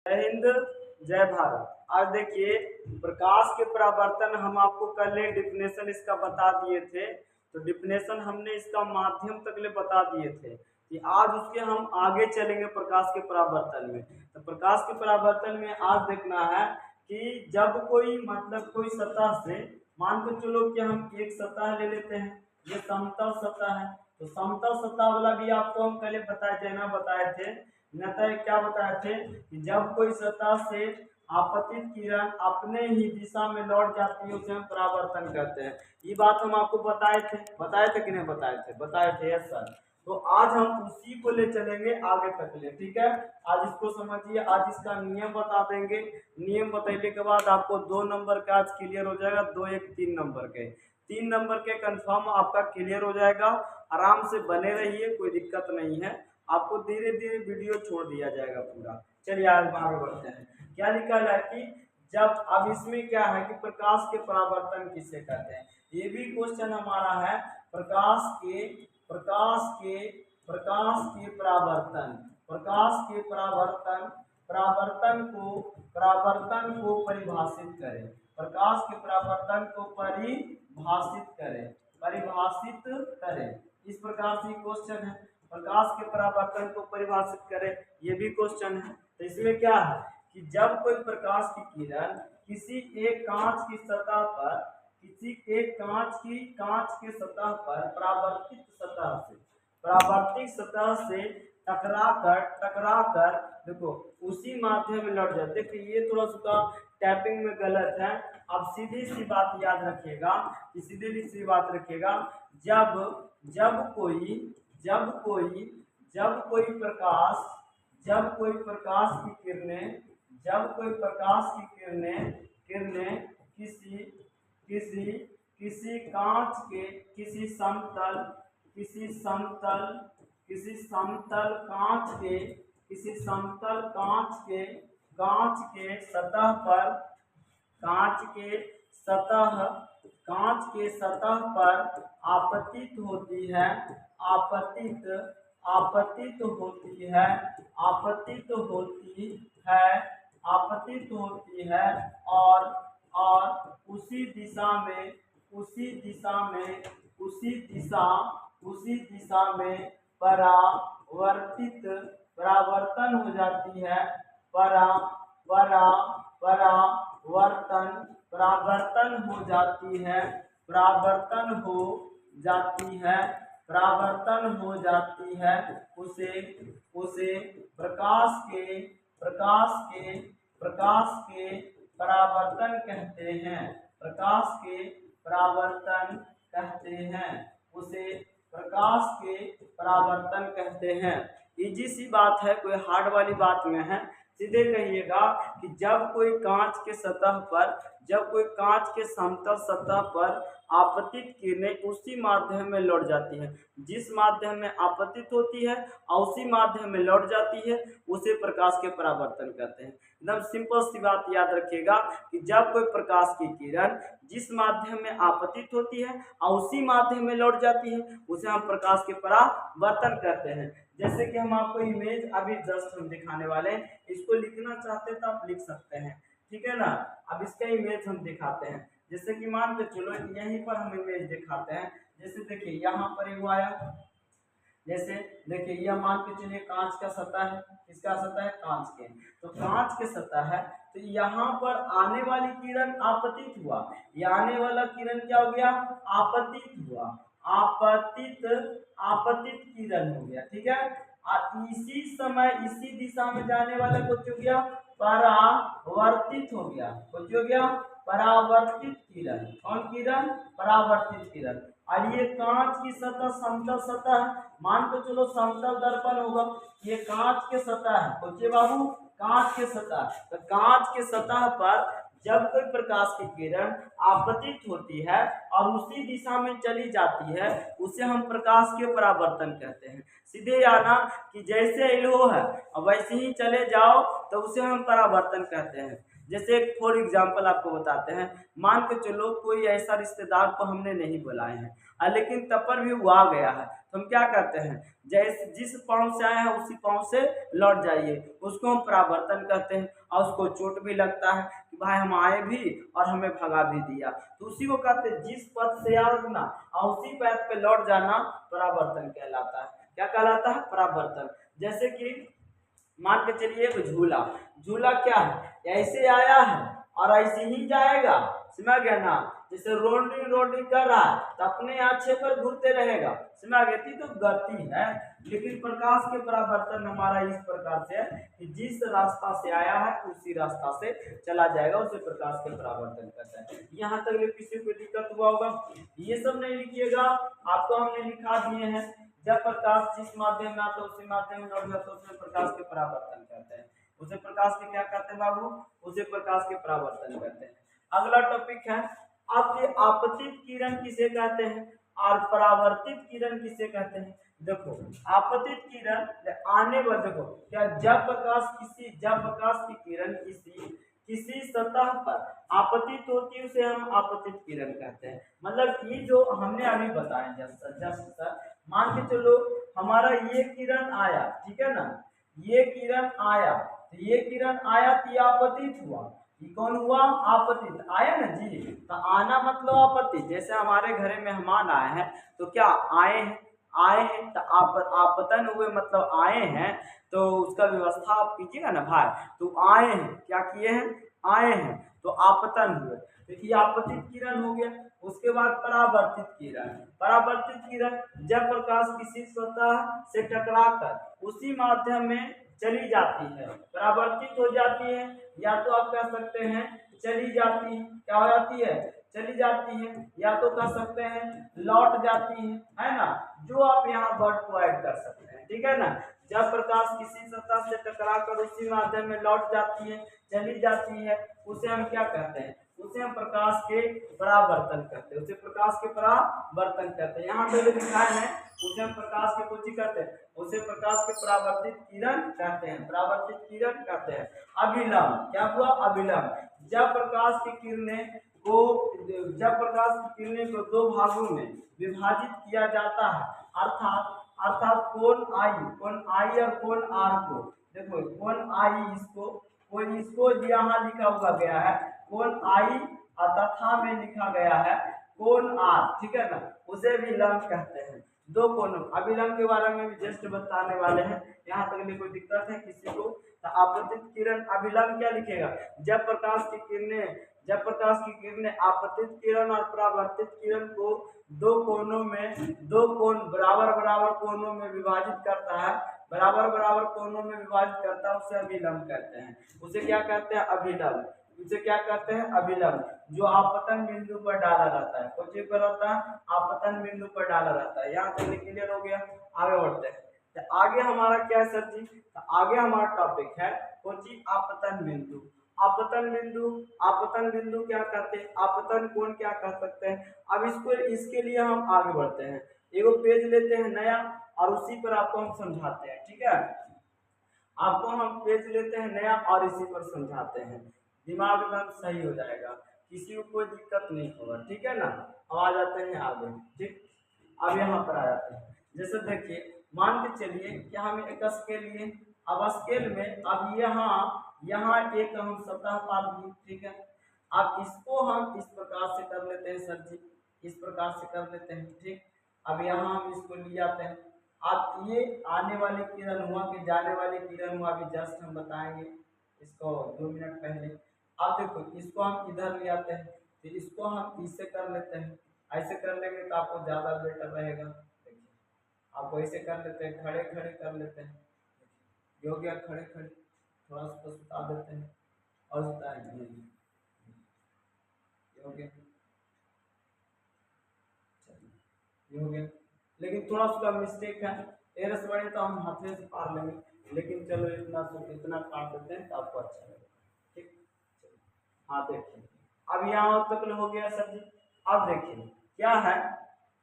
जय हिंद, जय भारत। आज देखिए प्रकाश के परावर्तन हम आपको कल डिफिनेशन इसका बता दिए थे। तो डिफिनेशन हमने इसका माध्यम तक ले बता दिए थे कि आज उसके हम आगे चलेंगे प्रकाश के परावर्तन में। तो प्रकाश के परावर्तन में आज देखना है कि जब कोई कोई सतह से मान के चलो कि हम एक सतह ले लेते हैं, ये समतल सतह है। तो समतल सतह वाला भी आपको हम पहले बताए थे नतः क्या बताए थे कि जब कोई सतह से आपतित किरण अपने ही दिशा में लौट जाती है उसे हम परावर्तन कहते हैं। ये बात हम आपको बताए थे कि नहीं बताए थे यस सर। तो आज हम उसी को ले चलेंगे आगे तक ले, ठीक है। आज इसको समझिए, आज इसका नियम बता देंगे। नियम बताने के बाद आपको 2 नंबर का आज क्लियर हो जाएगा, 2 1 3 नंबर के 3 नंबर के कंफर्म आपका क्लियर हो जाएगा। आराम से बने रहिए, कोई दिक्कत नहीं है। आपको धीरे धीरे वीडियो छोड़ दिया जाएगा पूरा। चलिए आगे बढ़ते हैं। क्या लिखा है कि जब अब इसमें क्या है कि प्रकाश के परावर्तन किसे कहते हैं, ये भी क्वेश्चन हमारा है। प्रकाश के परावर्तन को परिभाषित करें। प्रकाश के परावर्तन को परिभाषित करें। इस प्रकार से क्वेश्चन है, प्रकाश के परावर्तन को परिभाषित करें, ये भी क्वेश्चन है। तो इसमें क्या है कि जब कोई प्रकाश की किरण किसी एक कांच की सतह पर परावर्तित सतह से टकरा कर देखो उसी माध्यम में लौट जाए। देखिए ये थोड़ा सा टैपिंग में गलत है। अब सीधी सी बात याद रखिएगा कि जब कोई प्रकाश की किरणें किसी कांच के किसी समतल कांच के सतह पर आपतित होती है और उसी दिशा में परावर्तन हो जाती है। उसे प्रकाश के परावर्तन कहते हैं। इजी सी बात है, कोई हार्ड वाली बात में है। सीधे कहिएगा कि जब कोई कांच के समतल सतह पर आपतित किरणें उसी माध्यम में लौट जाती है, जिस माध्यम में आपतित होती है और उसी माध्यम में लौट जाती है उसे प्रकाश के परावर्तन कहते हैं। एकदम सिंपल सी बात याद रखिएगा कि जब कोई प्रकाश की किरण जिस माध्यम में आपतित होती है और उसी माध्यम में लौट जाती है उसे हम प्रकाश के परावर्तन कहते हैं। जैसे कि हम आपको इमेज अभी जस्ट हम दिखाने वाले हैं, इसको लिखना चाहते हैं तो आप लिख सकते हैं, ठीक है ना। अब इसका इमेज हम दिखाते हैं। जैसे कि मान के चलो यहीं पर हम इमेज दिखाते हैं। जैसे देखिए यहाँ पर एक आया, जैसे देखिए यह मान के चलिए कांच का सतह है। किसका सतह है? कांच के। तो कांच के सतह है, तो यहाँ पर आने वाली किरण आपतित हुआ, ये आने वाला किरण क्या हो गया? आपतित हुआ, आपतित किरण हो गया, ठीक है। और इसी समय इसी दिशा में जाने वाला कुछ हो गया? परावर्तित हो गया। कुछ हो गया? परावर्तित किरण। कौन किरण? परावर्तित किरण। और ये कांच की सतह समतल सतह, मान के चलो समतल दर्पण होगा, ये कांच के सतह है। सोचिए बाबू, कांच के सतह, तो कांच के सतह पर जब कोई प्रकाश की किरण आपतित होती है और उसी दिशा में चली जाती है उसे हम प्रकाश के परावर्तन कहते हैं। सीधे आना कि जैसे एलो है वैसे ही चले जाओ तो उसे हम परावर्तन कहते हैं। जैसे एक फॉर एग्जाम्पल आपको बताते हैं, मान के चलो कोई ऐसा रिश्तेदार को हमने नहीं बुलाए हैं लेकिन तब पर भी वो आ गया है, तो हम क्या करते हैं, जैसे जिस पाँव से आए हैं उसी पाँव से लौट जाइए, उसको हम परावर्तन कहते हैं। और उसको चोट भी लगता है कि भाई हम आए भी और हमें भगा भी दिया, तो उसी को कहते हैं जिस पथ से आना और उसी पथ पे लौट जाना परावर्तन कहलाता है। क्या कहलाता है? परावर्तन। जैसे कि मान के चलिए एक झूला, झूला क्या है, ऐसे आया है और ऐसे ही जाएगा, समझ गया ना। जैसे रोलिंग कर रहा है तो अपने अच्छे पर घूमते रहेगा, समझ गया, तो गति है। लेकिन प्रकाश के परावर्तन हमारा इस प्रकार से है कि जिस रास्ता से आया है उसी रास्ता से चला जाएगा, उसे प्रकाश के परावर्तन करता है। यहाँ तक किसी को दिक्कत हुआ होगा? ये सब नहीं लिखिएगा, आपको हमने लिखा दिए हैं, जब प्रकाश जिस माध्यम में आता है उसी माध्यम में लौट जाता है उसे प्रकाश के परावर्तन कहते हैं। उसे प्रकाश के क्या कहते हैं बाबू? उसे प्रकाश के परावर्तन कहते हैं। अगला टॉपिक है आपके आपतित किरण किसे कहते हैं और परावर्तित किरण किसे कहते हैं। देखो आपतित किरण आने वाले, देखो क्या, जब प्रकाश की किरण किसी सतह पर आपतित होती है उसे हम आपतित किरण कहते हैं। मतलब ये जो हमने अभी बताया जस्ट मान के चलो हमारा ये किरण आया, ठीक है ना, ये किरण आया तो ये किरण आया तो ये आपतित हुआ, ये कौन हुआ? आपतित आया ना जी। तो आना मतलब आपतित, जैसे हमारे घरे मेहमान आए हैं तो क्या आए हैं तो आपतन हुए मतलब आए हैं, तो उसका व्यवस्था आप कीजिएगा ना भाई। तो आए हैं, क्या किए हैं? आए हैं, तो आपतन हुए, तो ये आपतित किरण हो गया। उसके बाद परावर्तित किरण, परावर्तित किरण जब प्रकाश किसी सतह से टकराकर उसी माध्यम में चली जाती है, परावर्तित हो जाती है, या तो आप कह सकते हैं चली जाती है, क्या हो जाती है? चली जाती है, या तो कह सकते हैं लौट जाती है ना। जो आप यहाँ वर्ड को ऐड कर सकते हैं, ठीक है ना। जब प्रकाश किसी सतह से टकराकर उसी माध्यम में लौट जाती है, चली जाती है, उसे हम क्या कहते हैं? उसे हम प्रकाश के परावर्तन कहते हैं, उसे प्रकाश के परावर्तन कहते हैं। यहाँ पे जो लिखा है उसे हम प्रकाश के कुछ कहते हैं, उसे प्रकाश के परावर्तित किरण कहते हैं, परावर्तित किरण कहते हैं। अभिलंब, क्या हुआ? अभिलंब, जब प्रकाश की किरणें को दो भागों में विभाजित किया जाता है, अर्थात कोण आई और कोण आर को, देखो कोण आई इसको यहाँ लिखा हुआ गया है कोण आई तथा में लिखा गया है कोण आर, ठीक है ना, उसे भी लंब कहते हैं। दो कोणों, अभिलंब के बारे में भी जस्ट बताने वाले हैं, यहाँ तक में कोई दिक्कत है किसी को? तो आपतित किरण अभिलंब क्या लिखेगा? जब प्रकाश की किरणें आपतित किरण और परावर्तित किरण को दो कोण बराबर कोणों में विभाजित करता है, उसे अभिलंब कहते हैं। उसे क्या कहते हैं? अभिलंब। उसे क्या कहते हैं? अभिलंब। जो आपतन बिंदु पर डाला रहता है, कौन पर होता है? आपतन बिंदु पर डाला रहता है। यहाँ तक क्लियर हो गया? आगे बढ़ते हैं। तो आगे हमारा क्या है सर जी? तो आगे हमारा टॉपिक है कौन सी? आपतन बिंदु। आपतन बिंदु क्या कहते हैं? आपतन कोण क्या कह सकते हैं? अब इसके लिए हम आगे बढ़ते हैं, एगो पेज लेते हैं नया और उसी पर आपको हम समझाते हैं, ठीक है। आपको हम पेज लेते हैं नया और इसी पर समझाते हैं, दिमाग एकदम सही हो जाएगा, किसी को कोई दिक्कत नहीं होगा, ठीक है ना। अब आ जाते हैं आगे, ठीक। अब यहाँ पर आ जाते हैं, जैसे देखिए मान के चलिए कि हम एक स्केल लिए, अब स्केल में अब यहाँ एक हम सतह पात दी, ठीक है। अब इसको हम इस प्रकार से कर लेते हैं सर जी, इस प्रकार से कर लेते हैं, ठीक। अब यहाँ हम इसको ले आते हैं। अब ये आने वाली किरण हुआ कि जाने वाली किरण हुआ, अभी जस्ट हम बताएंगे इसको 2 मिनट पहले। अब देखो इसको हम इधर ले आते हैं, फिर इसको हम इससे कर लेते हैं, ऐसे कर लेंगे तो आपको ज़्यादा बेटर रहेगा। देखिए आपको ऐसे कर लेते हैं, खड़े खड़े कर लेते हैं, ये हो गया खड़े खड़े, थोड़ा सा सुता देते हैं और सुताएंगे, ये हो गया, ये हो गया। लेकिन थोड़ा सा मिस्टेक है, एरस बढ़े तो हम हाथ से पार लेंगे, लेकिन चलो इतना काट देते हैं तो आपको अच्छा लगेगा, ठीक। हाँ देखिए अब यहाँ तक हो गया सर जी। अब देखिए क्या है,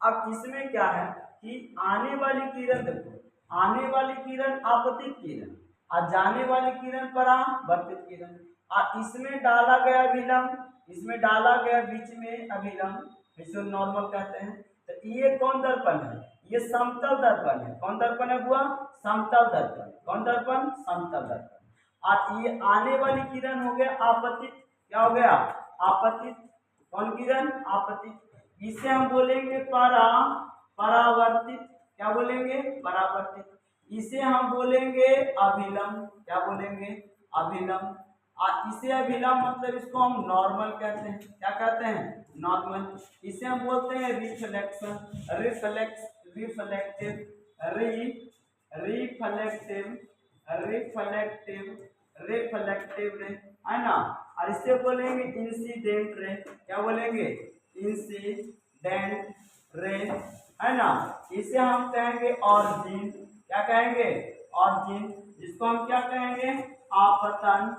अब इसमें क्या है कि आने वाली किरण, देखो आने वाली किरण आपतित किरण और जाने वाली किरण परावर्तित किरण, और इसमें डाला गया अभिलंब, इसमें डाला गया बीच में अभिलंब, इसे नॉर्मल कहते हैं। तो ये कौन दर्पण है? ये समतल दर्पण है। कौन दर्पण है बुआ? समतल दर्पण। कौन दर्पण? समतल दर्पण। और ये आने वाली किरण हो गया आपतित। क्या हो गया? आपतित। कौन किरण? आपतित। इसे हम बोलेंगे परावर्तित। क्या बोलेंगे? परावर्तित। इसे हम बोलेंगे अभिलंब। क्या बोलेंगे? अभिलंब। इसे अभिलंब मतलब इसको हम नॉर्मल कहते हैं। क्या कहते हैं? नॉर्मल। इसे हम बोलते हैं reflection, reflective, reflective, reflective, reflective रे, है ना। और इसे बोलेंगे इंसिडेंट रे। क्या बोलेंगे? इंसिडेंट रे, है ना। इसे हम कहेंगे ऑरिजिन। क्या कहेंगे? ऑरिजिन। जिसको हम क्या कहेंगे? आपतन,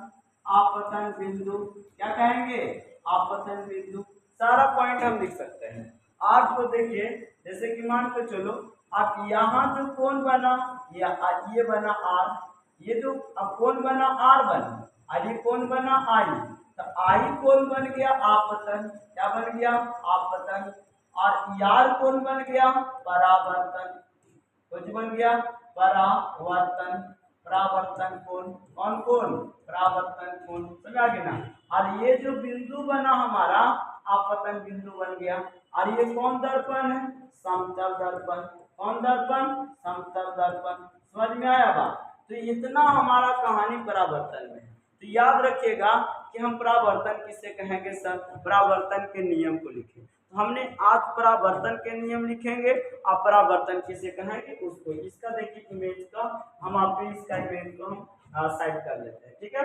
आपतन बिंदु। क्या कहेंगे? आपतन बिंदु। सारा पॉइंट हम लिख सकते हैं। आपको देखिए, जैसे कि मान के चलो आप यहाँ जो कोण बना, ये बना आर, ये जो अब कोण बना आर बना, और ये कोण बना आई, तो आई कोण बन गया आपतन। क्या बन गया? आपतन। और यार कोण बन गया परावर्तन। कुछ बन गया? परावर्तन, परावर्तन कोण। कौन कोण? परावर्तन कोण। समझ आ गया ना। और ये जो बिंदु बना हमारा आपतन बिंदु बन गया। और ये कौन दर्पण है? समतल दर्पण। कौन दर्पण? समतल दर्पण। समझ में आया बात? तो इतना हमारा कहानी परावर्तन में है। तो याद रखिएगा कि हम परावर्तन किसे कहेंगे सर? परावर्तन के नियम को लिखें। तो हमने आज परावर्तन के नियम लिखेंगे, आप परावर्तन किसे कहेंगे उसको। इसका देखिए इमेज का, हम आपको इसका इमेज को हम साइड कर लेते हैं। ठीक है,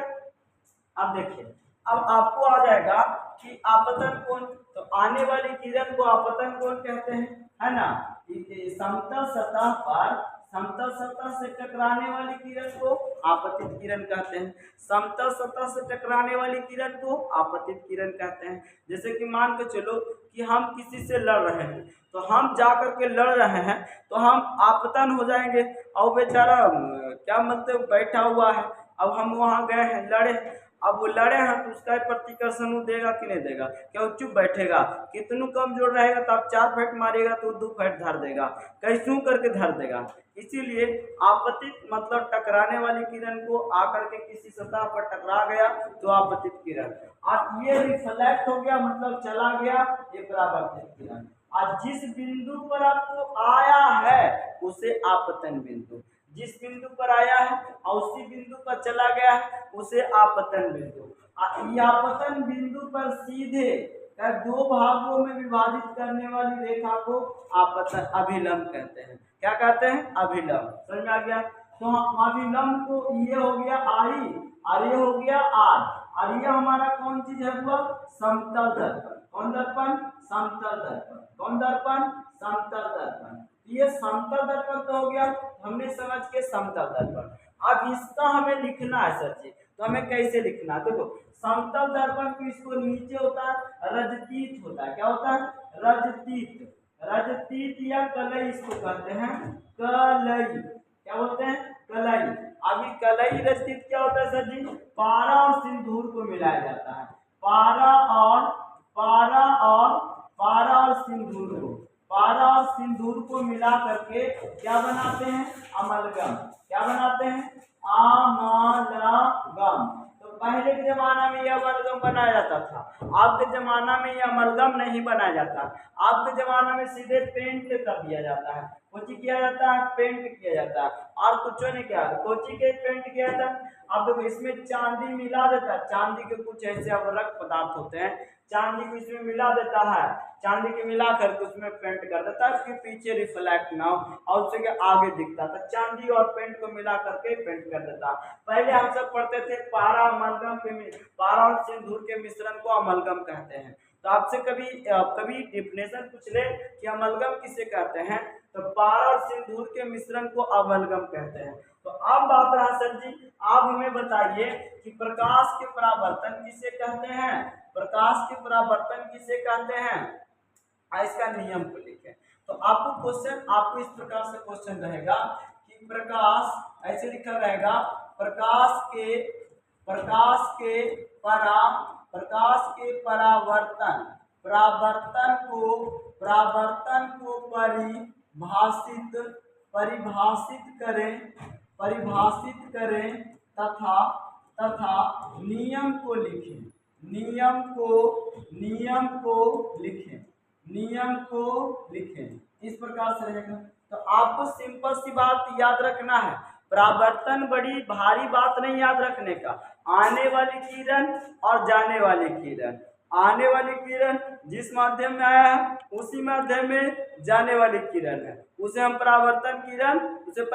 अब देखिए, अब आपको आ जाएगा कि आपतन कोण। तो आने वाली किरण को आपतन कोण कहते हैं, है ना। समतल सतह पर, समतल सतह से टकराने वाली किरण को आपतित किरण कहते हैं। समतल सतह से टकराने वाली किरण को आपतित किरण कहते हैं। जैसे कि मान के चलो कि हम किसी से लड़ रहे हैं, तो हम जा करके लड़ रहे हैं तो हम आपतन हो जाएंगे। और बेचारा क्या मतलब बैठा हुआ है, अब हम वहां गए हैं, लड़े, अब वो लड़े हैं तो उसका प्रतिकर्षण वो देगा कि नहीं देगा? क्या वो चुप बैठेगा? कितनू कमजोर रहेगा तो आप 4 फैट मारेगा तो 2 फैट धर देगा, कैसू करके धर देगा। इसीलिए आपतित मतलब टकराने वाली किरण को आकर के किसी सतह पर टकरा गया तो आपतित किरण। और ये रिफ्लेक्ट हो गया मतलब चला गया, ये परावर्तित किरण। और जिस बिंदु पर आपको आया है उसे आपतन बिंदु, जिस बिंदु पर आया है और उसी बिंदु पर चला गया है उसे आपतन बिंदु। ये आपतन बिंदु पर सीधे 2 भागों में विभाजित करने वाली रेखा को आपतन अभिलंब कहते हैं। क्या कहते हैं? अभिलंब। समझ में आ गया? तो अभिलंब को ये हो गया आई और ये हो गया आर, और ये हमारा कौन चीज है वो? समतल दर्पण। कौन दर्पण? समतल दर्पण। कौन दर्पण? समतल दर्पण। ये समतल दर्पण तो हो गया, हमने समझ के समतल दर्पण। अब इसका हमें लिखना है सर जी, तो हमें कैसे लिखना है? देखो, समतल दर्पण को इसको नीचे होता है रजतीत होता है। क्या होता है? रजतीत। रजतीत या कलई इसको कहते हैं, कलई। क्या बोलते हैं? कलई। अभी कलई रजतीत क्या होता है सर जी? पारा और सिंदूर को मिलाया जाता है। पारा और पारा और सिंदूर को, पारा और सिंदूर को मिला करके क्या बनाते हैं? अमलगम। क्या बनाते हैं? अमलगम। तो पहले के जमाना में यह अमलगम बनाया जाता था, आज के जमाना में यह अमलगम नहीं बनाया जाता। आज के जमाना में सीधे पेंट कर दिया जाता है। कोची किया जाता है? पेंट किया जाता है। और कुछ नहीं किया, कोची के पेंट किया जाता है। अब देखो इसमें चांदी मिला देता है, चांदी के कुछ ऐसे अवरक पदार्थ होते हैं, चांदी को इसमें मिला देता है, चांदी के मिला करके उसमें पेंट कर देता है कि पीछे रिफ्लेक्ट ना हो और उसके आगे दिखता था। चांदी और पेंट को मिला करके पेंट कर देता। पहले हम सब पढ़ते थे पारा अमलगम के, पारा और सिंदूर के मिश्रण को अमलगम कहते हैं। तो आपसे कभी डिफिनेशन पूछ ले कि अमलगम किसे कहते हैं, तो पारा और सिंदूर के मिश्रण को अमलगम कहते हैं। तो अब बात रहा सर जी, आप हमें बताइए कि प्रकाश के परावर्तन किसे कहते हैं? प्रकाश के परावर्तन किसे कहते हैं? इसका नियम को लिखें। तो आपको क्वेश्चन, आपको इस प्रकार से क्वेश्चन रहेगा कि प्रकाश, ऐसे लिखा रहेगा, प्रकाश के परावर्तन परावर्तन को परिभाषित करें तथा नियम को लिखें। इस प्रकार से रहेगा। तो आपको सिंपल सी बात याद रखना है, परावर्तन बड़ी भारी बात नहीं याद रखने का। आने वाली किरण और जाने वाली किरण, आने वाली किरण जिस माध्यम में आया है उसी माध्यम में जाने वाली किरण है, उसे हम परावर्तन किरण, उसे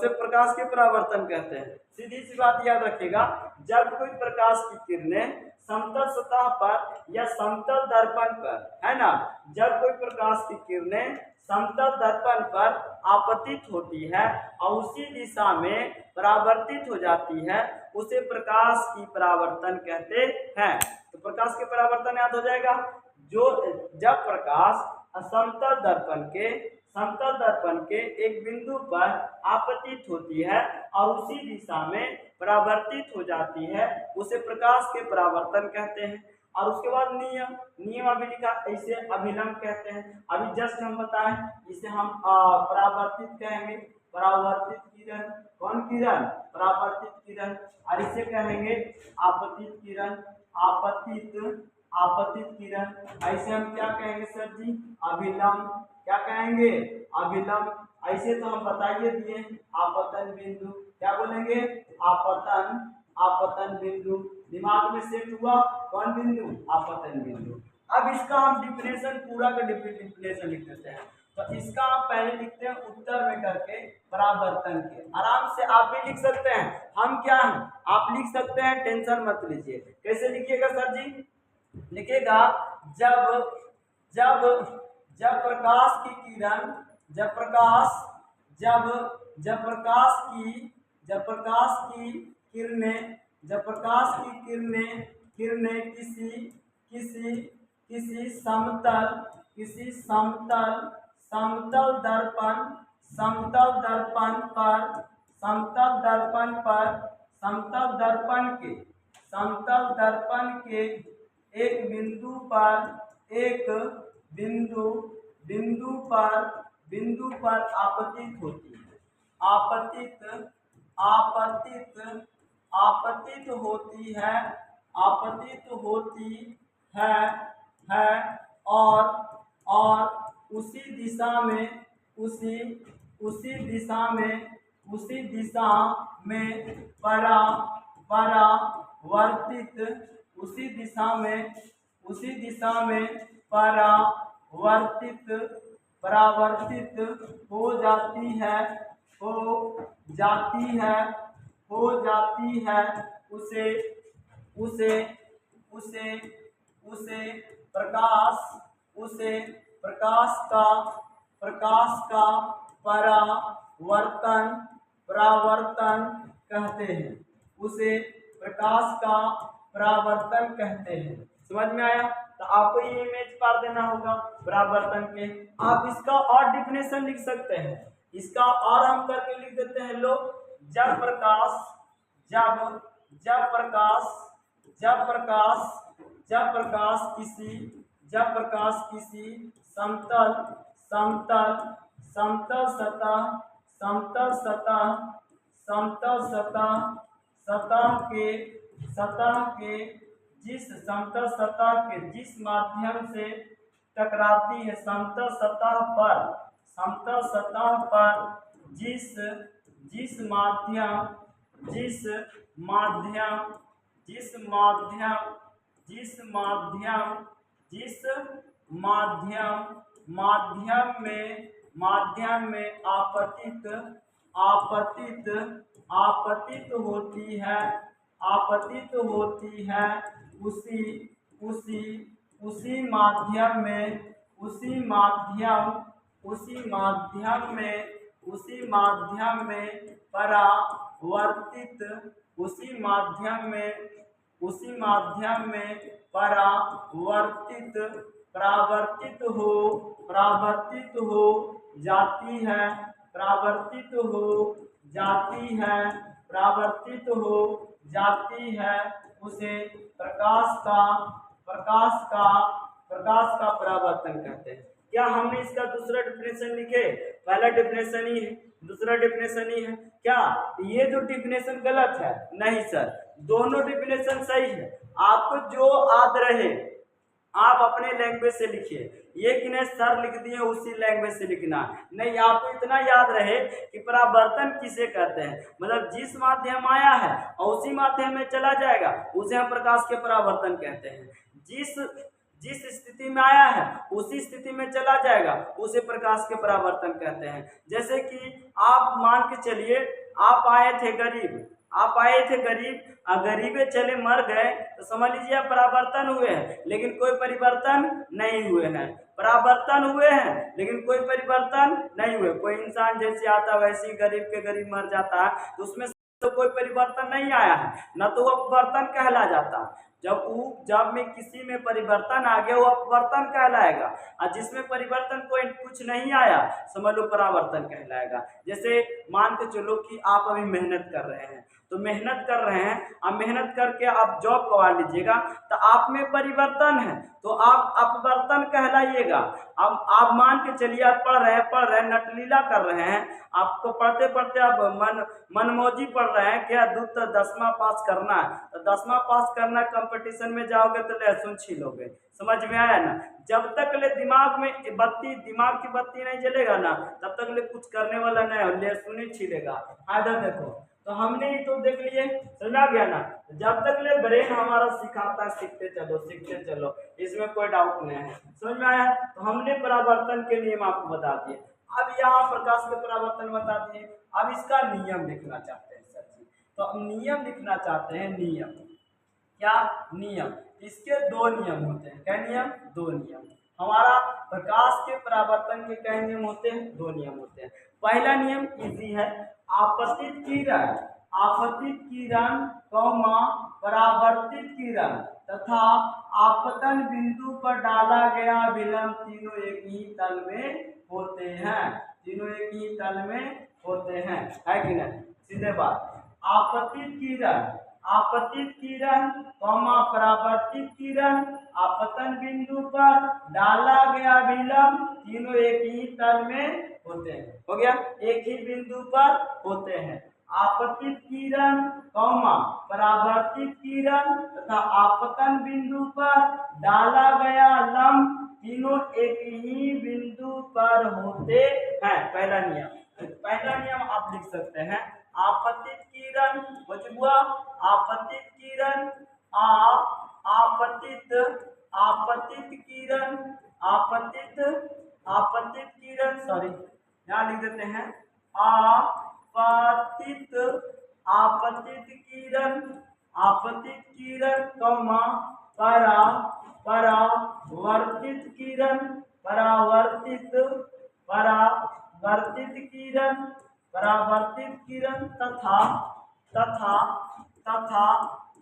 प्रकाश के परावर्तन कहते हैं। सीधी सी बात याद रखिएगा, जब कोई प्रकाश की किरणें समतल सतह पर या समतल दर्पण पर, है ना, जब कोई प्रकाश की किरणें समतल दर्पण पर आपतित होती है और उसी दिशा में परावर्तित हो जाती है, उसे प्रकाश की परावर्तन कहते हैं। तो प्रकाश के परावर्तन याद हो जाएगा, जब प्रकाश समतल दर्पण के एक बिंदु पर आपतित होती है और उसी दिशा में परावर्तित हो जाती है, उसे प्रकाश के परावर्तन कहते हैं। और उसके बाद नियम अभी लिखा, इसे अभिलंब कहते हैं। अभी जस्ट हम बताएं, इसे हम परावर्तित कहेंगे, परावर्तित किरण। कौन किरण? परावर्तित किरण। और इसे कहेंगे आपतित किरण, आपतित किरण। ऐसे हम क्या कहेंगे सर जी? अभिलंब। क्या कहेंगे? अभिलंब। ऐसे तो हम बताइए दिए, आपतन बिंदु। क्या बोलेंगे? आपतन बिंदु। दिमाग में सेट हुआ? कौन बिंदु? आपतन बिंदु। अब इसका हम डिफिनेशन, पूरा का डिफिनेशन लिख देते हैं। तो इसका आप पहले लिखते हैं उत्तर में करके परावर्तन के। आराम से आप भी लिख सकते हैं, हम क्या हैं, आप लिख सकते हैं, टेंशन मत लीजिए। कैसे लिखिएगा सर जी? लिखिएगा, जब प्रकाश की किरण, जब प्रकाश की किरणें किसी समतल दर्पण के एक बिंदु पर आपतित होती है, आपतित होती है और उसी दिशा में परावर्तित हो जाती है, उसे प्रकाश का परावर्तन कहते हैं। उसे प्रकाश का परावर्तन कहते हैं। समझ में आया? तो आपको ये इमेज पार देना होगा परावर्तन के। आप इसका और डिफिनेशन लिख सकते हैं, इसका और हम करके लिख देते हैं। लो, जब प्रकाश किसी सतह के जिस माध्यम से टकराती है, समतल सतह पर जिस माध्यम में आपतित होती है, उसी माध्यम में परावर्तित हो जाती है, उसे प्रकाश का प्रकाश का परावर्तन कहते हैं। क्या हमने इसका दूसरा डिफिनेशन लिखे? पहला डिफिनेशन ही है, दूसरा डिफिनेशन ही है। क्या ये जो डिफिनेशन गलत है? नहीं सर, दोनों डिफिनेशन सही है। आपको जो याद रहे आप अपने लैंग्वेज से लिखिए, ये कि नहीं सर लिख दिए उसी लैंग्वेज से लिखना नहीं। आपको इतना याद रहे कि परावर्तन किसे कहते हैं, मतलब जिस माध्यम आया है और उसी माध्यम में चला जाएगा उसे हम प्रकाश के परावर्तन कहते हैं। जिस स्थिति में आया है उसी स्थिति में चला जाएगा उसे प्रकाश के परावर्तन कहते हैं। जैसे कि आप मान के चलिए आप आए थे गरीब, गरीबे चले मर गए, तो समझ लीजिए परावर्तन हुए हैं लेकिन कोई परिवर्तन नहीं हुए हैं। परावर्तन हुए हैं लेकिन कोई परिवर्तन नहीं हुए। कोई इंसान जैसे आता वैसे ही गरीब के गरीब मर जाता है, तो उसमें तो कोई परिवर्तन नहीं आया है, न तो वो अपवर्तन कहला जाता। जब में किसी में परिवर्तन आ गया वो अपवर्तन कहलाएगा, और जिसमें परिवर्तन कोई कुछ नहीं आया समझ लो परावर्तन कहलाएगा। जैसे मान के चलो कि आप अभी मेहनत कर रहे हैं, तो मेहनत कर रहे हैं, अब मेहनत करके आप जॉब कमा लीजिएगा तो आप में परिवर्तन है तो आप अपवर्तन कहलाइएगा। अब आप मान के चलिए आप पढ़ रहे हैं नटलीला कर रहे हैं, आपको पढ़ते पढ़ते आप मनमौजी पढ़ रहे हैं, क्या दूध तो 10वां पास करना है, तो 10वां पास करना कंपटीशन में जाओगे तो लहसुन छीलोगे। समझ में आया ना? जब तक ले दिमाग की बत्ती नहीं जलेगा ना तब तक ले कुछ करने वाला नहीं हो, लहसुन ही छीलेगा। आदत देखो, तो हमने ही तो देख लिए, समझा गया ना? जब तक ले ब्रेन हमारा सिखाता है सीखते चलो, इसमें कोई डाउट नहीं है। समझ में आया? तो हमने परावर्तन के नियम आपको बता दिए। अब यहाँ प्रकाश के परावर्तन बता दिए, अब इसका नियम लिखना चाहते हैं सर जी, तो हम नियम लिखना चाहते हैं। नियम क्या? नियम। इसके दो नियम होते हैं। क्या नियम? दो नियम। हमारा प्रकाश के परावर्तन के क्या नियम होते हैं? दो नियम होते हैं। पहला नियम इजी है, आपतित किरण कौमा परावर्तित किरण तथा आपतन बिंदु पर डाला गया विलंब तीनों एक ही तल में होते हैं। तीनों एक ही तल में होते हैं, है कि नहीं? सीधे बात। आपतित किरण कौमा परावर्तित किरण आपतन बिंदु पर डाला गया विलंब तीनों एक ही तल में होते हैं। हो गया? एक ही बिंदु पर होते हैं। आपतित किरण कौमा परावर्तित किरण तथा आपतन बिंदु पर डाला गया लंब तीनों एक ही बिंदु पर होते हैं। पहला नियम आप लिख सकते हैं, आपतित किरण बचुआ, आपतित किरण आपतित किरण सॉरी यहाँ लिख देते हैं आपतित किरण कौमा परावर्तित किरण तथा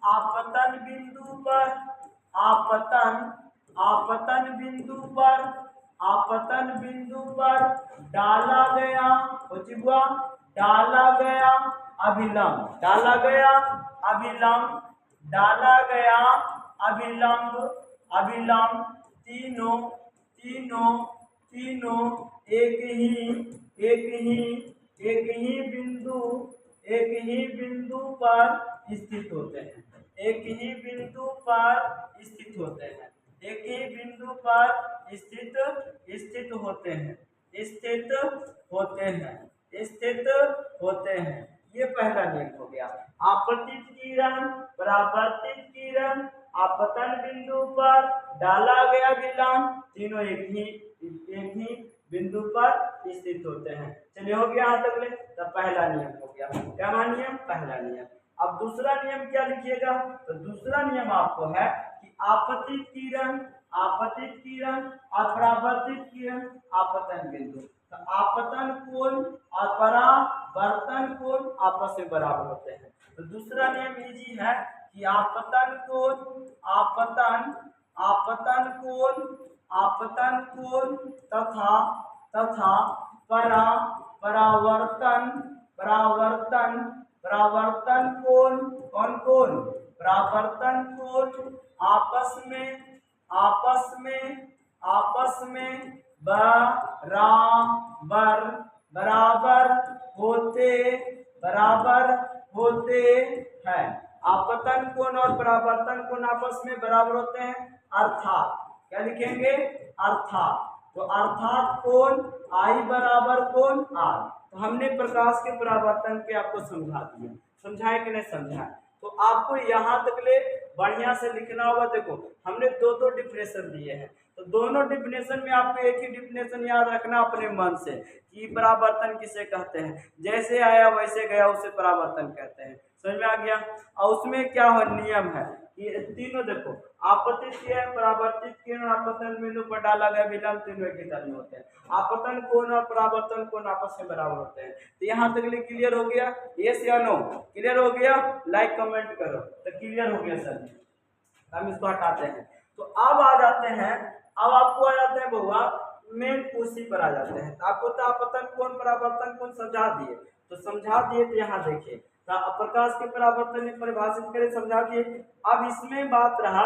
आपतन बिंदु पर डाला गया अभिलंब तीनों एक ही बिंदु पर स्थित होते हैं। एक ही बिंदु पर स्थित होते हैं। ये पहला नियम हो गया। आपतित किरण परावर्तित किरण आपतन बिंदु पर डाला गया विलंब तीनों एक ही बिंदु पर स्थित होते हैं। चलिए हो गया यहाँ तक ले, तो पहला नियम हो गया। क्या नियम? पहला नियम। अब दूसरा नियम क्या लिखिएगा? तो दूसरा नियम आपको है कि आपतित किरण और परावर्तित किरण आपतन बिंदु, तो आपतन कोण और परावर्तन कोण आपस में बराबर होते हैं। तो दूसरा नियम इजी है कि आपतन कोण तथा परावर्तन कोण आपस में आपस में बराबर होते हैं। आपतन कोण और परावर्तन कोण आपस में बराबर होते हैं, अर्थात क्या लिखेंगे, अर्थात। तो अर्थात कोण आई बराबर कोण आर। तो हमने प्रकाश के परावर्तन के आपको समझा दिया, समझाए कि नहीं समझाए। तो आपको यहाँ तक ले बढ़िया से लिखना होगा। देखो हमने दो डिफिनेशन दिए हैं, तो दोनों डिफिनेशन में आपको एक ही डिफिनेशन याद रखना अपने मन से कि परावर्तन किसे कहते हैं। जैसे आया वैसे गया उसे परावर्तन कहते हैं। समझ में आ गया। और उसमें क्या हो नियम है कि तीनों देखो, आपतित किरण, परावर्तित किरण, आपतन बिंदु पर डाला गया विलंब, तीनों एक ही तरह में होते हैं। आपतन कोण और परावर्तन कोण आपस में बराबर होते हैं। तो यहाँ तक क्लियर हो गया, यस या नो? क्लियर हो गया? लाइक कमेंट करो तो क्लियर हो गया सर। हम इसको हटाते हैं। तो अब आ जाते हैं, अब आपको आ जाते हैं बहुआ मेन उसी पर आ जाते हैं। तो आपको तो आपतन कोण परावर्तन कोण समझा दिए, तो समझा दिए। तो यहाँ देखिए, तो प्रकाश के परावर्तन परिभाषित करें, समझा दिए। अब इसमें बात रहा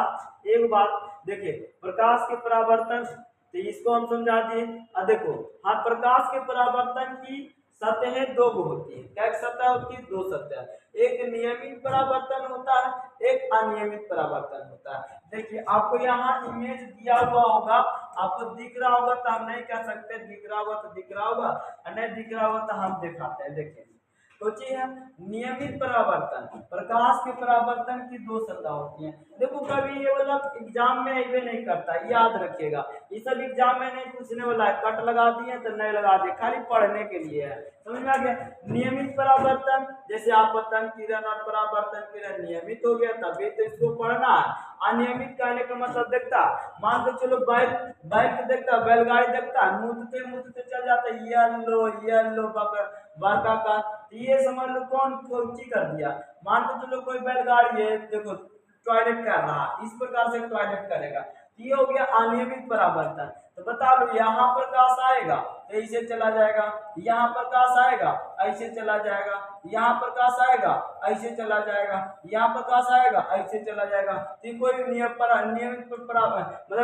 एक बात, देखिए प्रकाश के परावर्तन, तो इसको हम समझा दिए। अब देखो, हाँ प्रकाश के परावर्तन की सतहें दो होती है। क्या सतह होती है? दो सतह। एक नियमित परावर्तन होता है, एक अनियमित परावर्तन होता है। देखिए आपको यहाँ इमेज दिया हुआ होगा, आपको दिख रहा होगा तो हम नहीं कह सकते, दिख रहा होगा तो दिख रहा होगा, और नहीं दिख रहा होगा तो हम दिखाते हैं। देखिए सोचिए, नियमित परावर्तन, प्रकाश के परावर्तन की दो सतह होती हैं। देखो कभी ये वाला एग्जाम में ये नहीं करता, याद रखिएगा। ये सब एग्जाम में नहीं पूछने वाला है, कट लगा दिए तो नहीं लगा दिए, खाली पढ़ने के लिए है। समझ में आ गया? नियमित परावर्तन जैसे आपतन किरण और परावर्तन किरण नियमित हो गया, तभी तो इसको पढ़ना है। अनियमित कहने का मतलब देखता, मान के चलो बैल को देखता, बैलगाड़ी देखता, मुँहते चल जाता, येलो येलो बरका का, ये समझ लो कौन ची कर दिया। मान के चलो कोई बैलगाड़ी है, देखो टॉयलेट कर रहा, इस प्रकार से टॉयलेट करेगा, ये हो गया अनियमित परावर्तन। तो बता लो, यहाँ प्रकाश आएगा तो ऐसे चला जाएगा, यहाँ प्रकाश आएगा ऐसे चला जाएगा, यहाँ प्रकाश आएगा ऐसे चला जाएगा, यहाँ प्रकाश आएगा ऐसे चला जाएगा। तो कोई नियमित मतलब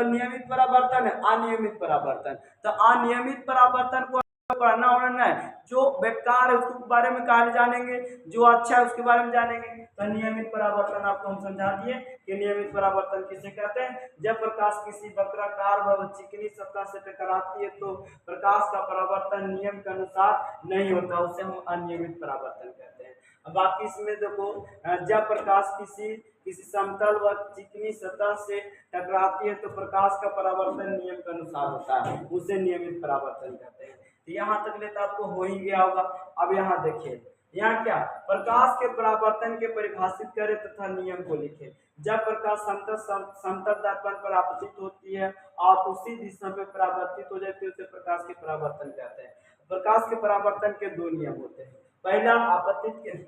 नियमित परावर्तन है, अनियमित परावर्तन। तो अनियमित परावर्तन को पढ़ना होना है, जो बेकार है उसके बारे में कहा जानेंगे, जो अच्छा है उसके बारे में जानेंगे। तो नियमित परावर्तन आपको हम समझा दिए कि नियमित परावर्तन किसे कहते हैं। जब प्रकाश किसी वक्राकार व चिकनी सतह से टकराती है तो प्रकाश का परावर्तन नियम के अनुसार नहीं होता, उसे हम अनियमित परावर्तन कहते हैं। अब बाकी इसमें देखो, जब प्रकाश किसी समतल व चिकनी सतह से टकराती है तो प्रकाश का परावर्तन नियम के अनुसार होता है, उसे नियमित परावर्तन कहते हैं। तो यहाँ तक ले तो आपको हो ही गया होगा। अब यहाँ देखिए, यहाँ क्या, प्रकाश के परावर्तन के परिभाषित करें तथा नियम को लिखे। जब प्रकाश समतल दर्पण पर आपतित होती है और उसी दिशा में परावर्तित हो जाती है उसे प्रकाश के परावर्तन कहते हैं। प्रकाश के परावर्तन के दो नियम होते हैं। पहला आपतित किरण,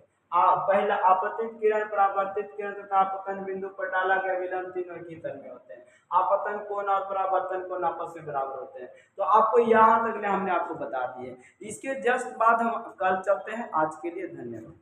परावर्तित किरण तथा आपतन बिंदु पर डाला गया विलंब, तीनों एक ही तरह में होते हैं। आपतन कोण और परावर्तन कोण आपस में बराबर होते हैं। तो आपको यहाँ तक हमने आपको बता दिए। इसके जस्ट बाद हम कल चलते हैं। आज के लिए धन्यवाद।